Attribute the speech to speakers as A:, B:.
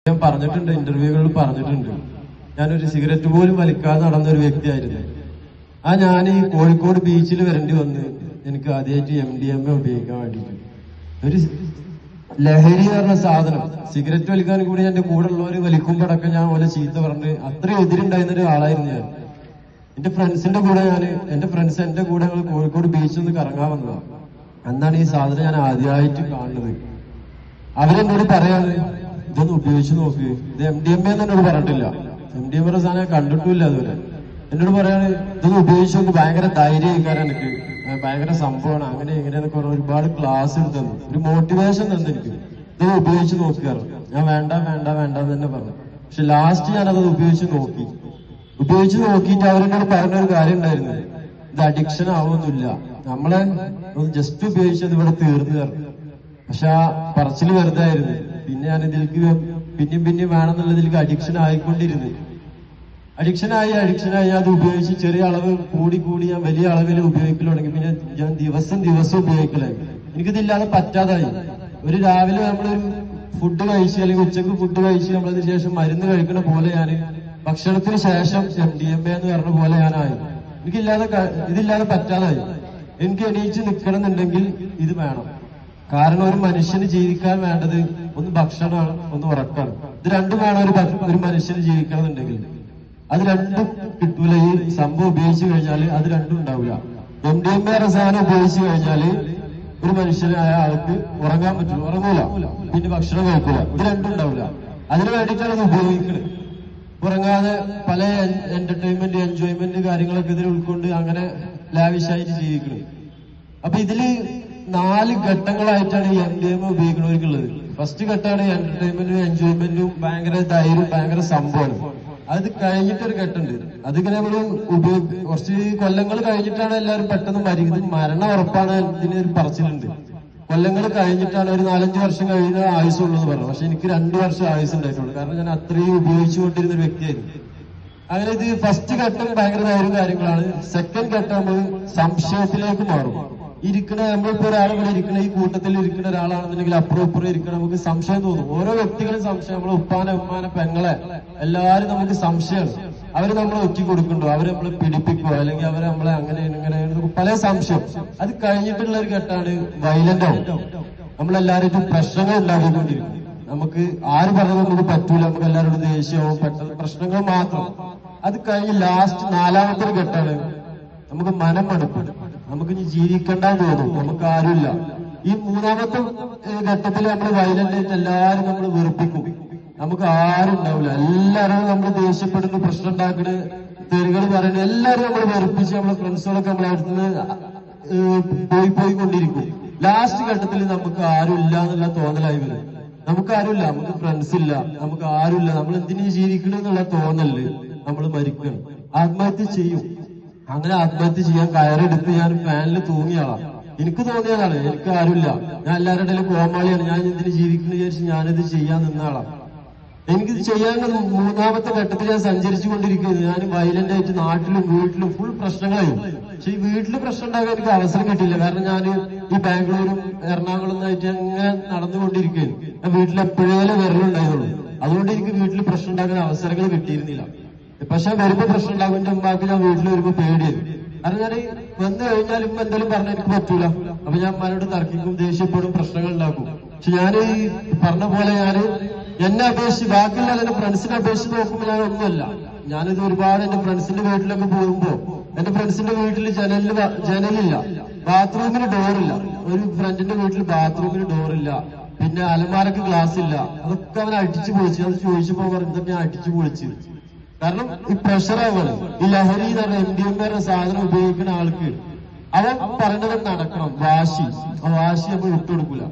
A: ഞാൻ പറഞ്ഞിട്ടുണ്ട്, ഇന്റർവ്യൂകളിൽ പറഞ്ഞിട്ടുണ്ട്, ഞാനൊരു സിഗരറ്റ് പോലും വലിക്കാതെ നടന്നൊരു വ്യക്തിയായിരുന്നു. ഞാൻ ഈ കോഴിക്കോട് ബീച്ചിൽ വരേണ്ടി വന്ന് എനിക്ക് ആദ്യമായിട്ട് MDMA ഉപയോഗിക്കാൻ വേണ്ടിയിട്ട്. ഒരു ലഹരി എന്ന് പറഞ്ഞ സാധനം, സിഗരറ്റ് വലിക്കാൻ കൂടി എന്റെ കൂടെ ഉള്ളവർ വലിക്കുമ്പോഴൊക്കെ ഞാൻ പോലെ ചീത്ത പറഞ്ഞ് അത്രയും എതിരുണ്ടായിരുന്ന ഒരു ആളായിരുന്നു ഞാൻ. എന്റെ ഫ്രണ്ട്സിന്റെ കൂടെ എന്റെ ഫ്രണ്ട്സ് എന്റെ കൂടെ ഞങ്ങൾ കോഴിക്കോട് ബീച്ചിൽ നിന്ന് കറങ്ങാൻ വന്നതാണ്. അന്നാണ് ഈ സാധനം ഞാൻ ആദ്യമായിട്ട് കാണുന്നത്. അവരെന്നോട് പറയാറ് ഇതൊന്ന് ഉപയോഗിച്ച് നോക്ക്, ഇത് MDMA എന്ന് എന്നോട് പറഞ്ഞിട്ടില്ല. MDMA സാധനം ഞാൻ കണ്ടിട്ടില്ല അതുവരെ. എന്നോട് പറയാണ് ഇതൊന്ന് ഉപയോഗിച്ച് നോക്ക്, ഭയങ്കര ധൈര്യക്കാരൻ എനിക്ക്, ഭയങ്കര സംഭവമാണ്, അങ്ങനെ എങ്ങനെയാന്നൊക്കെ പറഞ്ഞ ഒരുപാട് ക്ലാസ് എടുത്തു, ഒരു മോട്ടിവേഷൻ തന്നെ എനിക്ക്. ഇതൊന്ന് ഉപയോഗിച്ച് നോക്കാറ്. ഞാൻ വേണ്ട വേണ്ട വേണ്ട എന്ന് തന്നെ പറഞ്ഞു. പക്ഷെ ലാസ്റ്റ് ഞാനത് ഉപയോഗിച്ച് നോക്കിയിട്ട് അവരെന്നോട് പറഞ്ഞൊരു കാര്യം ഉണ്ടായിരുന്നു, ഇത് അഡിക്ഷൻ ആവുന്നില്ല, നമ്മളെ ഒന്ന് ജസ്റ്റ് ഉപയോഗിച്ചത് ഇവിടെ തീർന്നു തരണം. പക്ഷെ ആ പറച്ചില് വെറുതെ ആയിരുന്നു. പിന്നെ ഞാൻ ഇതിലേക്ക് പിന്നെയും വേണമെന്നുള്ളതിലേക്ക് അഡിക്ഷൻ ആയിക്കൊണ്ടിരുന്നു. അഡിക്ഷനായി അത് ഉപയോഗിച്ച് ചെറിയ അളവ് കൂടി ഞാൻ വലിയ അളവിൽ ഉപയോഗിക്കൽ തുടങ്ങി. പിന്നെ ഞാൻ ദിവസം ഉപയോഗിക്കലായി. എനിക്കിതില്ലാതെ പറ്റാതായി. ഒരു രാവിലെ നമ്മളൊരു ഫുഡ് കഴിച്ച് അല്ലെങ്കിൽ ഉച്ചക്ക് ഫുഡ് കഴിച്ച് നമ്മളതിന് ശേഷം മരുന്ന് കഴിക്കുന്ന പോലെ ഞാൻ ഭക്ഷണത്തിന് ശേഷം MDMA എന്ന് പറഞ്ഞ പോലെ ഞാനായി. ഇതില്ലാതെ പറ്റാതായി. എനിക്ക് എണീച്ച് നിൽക്കണം എന്നുണ്ടെങ്കിൽ ഇത് വേണം. കാരണം ഒരു മനുഷ്യന് ജീവിക്കാൻ വേണ്ടത് ഒന്ന് ഭക്ഷണമാണ്, ഒന്ന് ഉറക്കാണ്. ഇത് രണ്ടും വേണം ഒരു മനുഷ്യന് ജീവിക്കണം എന്നുണ്ടെങ്കിൽ. അത് രണ്ടും കിട്ടൂല. ഈ സംഭവം ഉപയോഗിച്ചു കഴിഞ്ഞാൽ അത് രണ്ടും ഉണ്ടാവില്ല. MDMA സാധനം ഉപയോഗിച്ചു കഴിഞ്ഞാൽ ഒരു മനുഷ്യനായ ആൾക്ക് ഉറങ്ങാൻ പറ്റും, ഉറങ്ങൂല, പിന്നെ ഭക്ഷണം കഴിക്കൂല, ഇത് രണ്ടും ഉണ്ടാവില്ല. അതിനു വേണ്ടിയിട്ടാണ് ഇത് ഉപയോഗിക്കുന്നത്. ഉറങ്ങാതെ പല എന്റർടൈൻമെന്റ് എൻജോയ്മെന്റ് കാര്യങ്ങളൊക്കെ ഇതിൽ ഉൾക്കൊണ്ട് അങ്ങനെ ലാവിഷായിട്ട് ജീവിക്കുന്നത്. അപ്പൊ ഇതില് 4 ഘട്ടങ്ങളായിട്ടാണ് ഈ MDMA ഉപയോഗിക്കുന്നവർക്കുള്ളത്. ഫസ്റ്റ് ഘട്ടമാണ് എന്റർടൈൻമെന്റും എൻജോയ്മെന്റും, ഭയങ്കര ധൈര്യവും ഭയങ്കര സംഭവമാണ്. അത് കഴിഞ്ഞിട്ടൊരു ഘട്ടമുണ്ട്. അതിങ്ങനെ നമ്മള് കുറച്ച് കൊല്ലങ്ങൾ കഴിഞ്ഞിട്ടാണ് എല്ലാവരും പെട്ടെന്ന് മരിക്കുന്നത്. മരണം ഉറപ്പാണ് ഇതിനൊരു പറച്ചിലുണ്ട്. കൊല്ലങ്ങൾ കഴിഞ്ഞിട്ടാണ്, ഒരു 4-5 വർഷം കഴിഞ്ഞ ആയുസുള്ളത് പറഞ്ഞു. പക്ഷെ എനിക്ക് 2 വർഷം ആയുസ് ഉണ്ടായിട്ടുള്ളൂ. കാരണം ഞാൻ അത്രയും ഉപയോഗിച്ചുകൊണ്ടിരുന്ന ഒരു വ്യക്തിയായിരുന്നു. അങ്ങനെ ഇത് ഫസ്റ്റ് ഘട്ടം ഭയങ്കര ധൈര്യം കാര്യങ്ങളാണ്. സെക്കൻഡ് ഘട്ടം നമ്മൾ സംശയത്തിലേക്ക് മാറും. നമ്മളിപ്പോ ഒരാളിവിടെ ഇരിക്കുന്ന, ഈ കൂട്ടത്തിൽ ഇരിക്കുന്ന ഒരാളാണെന്നുണ്ടെങ്കിൽ അപ്പുറം ഇരിക്കണം, നമുക്ക് സംശയം തോന്നും. ഓരോ വ്യക്തികളും സംശയം. നമ്മളെ ഉപ്പാനെ ഉമ്മാനെ പെങ്ങളെ എല്ലാരും നമുക്ക് സംശയമാണ്. അവര് നമ്മളെ ഒറ്റി കൊടുക്കണ്ടോ, അവര് നമ്മളെ പിടിപ്പിക്കോ, അല്ലെങ്കിൽ അവരെ നമ്മളെ അങ്ങനെ പല സംശയം. അത് കഴിഞ്ഞിട്ടുള്ള ഒരു ഘട്ടമാണ് വയലന്റ് ആവും. നമ്മളെല്ലാവരും പ്രശ്നങ്ങൾ ഉണ്ടാക്കിക്കൊണ്ടിരിക്കും. നമുക്ക് ആര് പറഞ്ഞത് നമുക്ക് പറ്റൂല, നമുക്ക് എല്ലാവരോടും ദേഷ്യമാവും, പെട്ടെന്ന് പ്രശ്നങ്ങൾ മാത്രം. അത് കഴിഞ്ഞ് ലാസ്റ്റ് 4ാമത്തെ ഒരു ഘട്ടമാണ് നമുക്ക് മനം മടുപ്പ്, നമുക്ക് ഇനി ജീവിക്കണ്ടെന്ന് തോന്നും, നമുക്ക് ആരുമില്ല. ഈ 3ാമത്തെ ഘട്ടത്തിൽ നമ്മൾ വയലന്റ് എല്ലാവരും നമ്മൾ വെറുപ്പിക്കും, നമുക്ക് ആരും ഉണ്ടാവില്ല. എല്ലാവരും നമ്മൾ ദേഷ്യപ്പെടുന്നു, പ്രശ്നം ഉണ്ടാക്കുന്ന തെറികൾ പറയുന്നത് എല്ലാവരും നമ്മൾ വെറുപ്പിച്ച് നമ്മളെ ഫ്രണ്ട്സുകളൊക്കെ നമ്മളെ അടുത്ത് പോയിക്കൊണ്ടിരിക്കും. ലാസ്റ്റ് ഘട്ടത്തിൽ നമുക്ക് ആരുമില്ല എന്നുള്ള തോന്നലായി വരും. നമുക്ക് ആരുമില്ല, നമുക്ക് ഫ്രണ്ട്സ് ഇല്ല, നമുക്ക് ആരുമില്ല, നമ്മൾ എന്തിനു ജീവിക്കണം എന്നുള്ള തോന്നല് നമ്മൾ മരിക്കണം, ആത്മഹത്യ ചെയ്യും. അങ്ങനെ ആത്മഹത്യ ചെയ്യാൻ കയറെടുത്ത് ഞാൻ ഫാനിൽ തൂങ്ങിയാളാ. എനിക്ക് തോന്നിയതാണ്, എനിക്ക് ആരുമില്ല, ഞാൻ എല്ലാവരുടെ ഇടയിലും കോമാളിയാണ്, ഞാൻ എന്തിനു ജീവിക്കുന്നു വിചാരിച്ച് ഞാനിത് ചെയ്യാൻ നിന്നാളാണ്. എനിക്കിത് ചെയ്യാൻ 3ാമത്തെ ഘട്ടത്തിൽ ഞാൻ സഞ്ചരിച്ചു കൊണ്ടിരിക്കുന്നത്. ഞാൻ വയലന്റ് ആയിട്ട് നാട്ടിലും വീട്ടിലും ഫുൾ പ്രശ്നങ്ങളായി. പക്ഷെ ഈ വീട്ടിൽ പ്രശ്നം ഉണ്ടാകാൻ എനിക്ക് അവസരം കിട്ടിയില്ല. കാരണം ഞാൻ ഈ ബാംഗ്ലൂരും എറണാകുളം ആയിട്ട് അങ്ങനെ നടന്നുകൊണ്ടിരിക്കുകയാണ്. ഞാൻ വീട്ടിൽ എപ്പോഴേലും വരലുണ്ടായിരുന്നുള്ളൂ. അതുകൊണ്ട് എനിക്ക് വീട്ടിൽ പ്രശ്നം ഉണ്ടാക്കാൻ അവസരങ്ങൾ കിട്ടിയിരുന്നില്ല. പക്ഷെ വരുമ്പോ പ്രശ്നം ഉണ്ടാകുന്ന ഉമ്മാക്ക് ഞാൻ വീട്ടിൽ വരുമ്പോ പേടിയായിരുന്നു. കാരണം ഞാൻ വന്നു കഴിഞ്ഞാൽ ഉമ്മ എന്തെങ്കിലും പറഞ്ഞാൽ എനിക്ക് പറ്റൂല. അപ്പൊ ഞാൻ ഉമ്മാനോട് തർക്കിക്കും, ദേഷ്യപ്പെടും, പ്രശ്നങ്ങൾ ഉണ്ടാക്കും. പക്ഷെ ഞാൻ ഈ പറഞ്ഞ പോലെ എന്നെ അപേക്ഷിച്ച് ബാക്കിയുള്ള എന്റെ ഫ്രണ്ട്സിനെ അപേക്ഷിച്ച് നോക്കുമ്പോൾ ഞാൻ ഒന്നുമല്ല. ഞാനിത് ഒരുപാട് എന്റെ ഫ്രണ്ട്സിന്റെ വീട്ടിലൊക്കെ പോകുമ്പോ എന്റെ ഫ്രണ്ട്സിന്റെ വീട്ടിൽ ജനലില്ല, ബാത്റൂമിന് ഡോറില്ല. ഒരു ഫ്രണ്ടിന്റെ വീട്ടിൽ ബാത്റൂമിന് ഡോറില്ല, പിന്നെ അലമാരക്ക് ഗ്ലാസ് ഇല്ല. അതൊക്കെ അവൻ അടിച്ചു പൊളിച്ചു. അത് ചോദിച്ചപ്പോ പറഞ്ഞിട്ട് ഞാൻ അടിച്ചു പൊളിച്ചു. കാരണം ഈ പ്രഷറാവാണ്. ഈ ലഹരി എന്ന് പറഞ്ഞ MDMA സാധനം ഉപയോഗിക്കുന്ന ആൾക്ക് അവൻ പറയുന്നത് നടക്കണം, വാശി. ആ വാശി നമ്മൾ വിട്ടുകൊടുക്കൂല.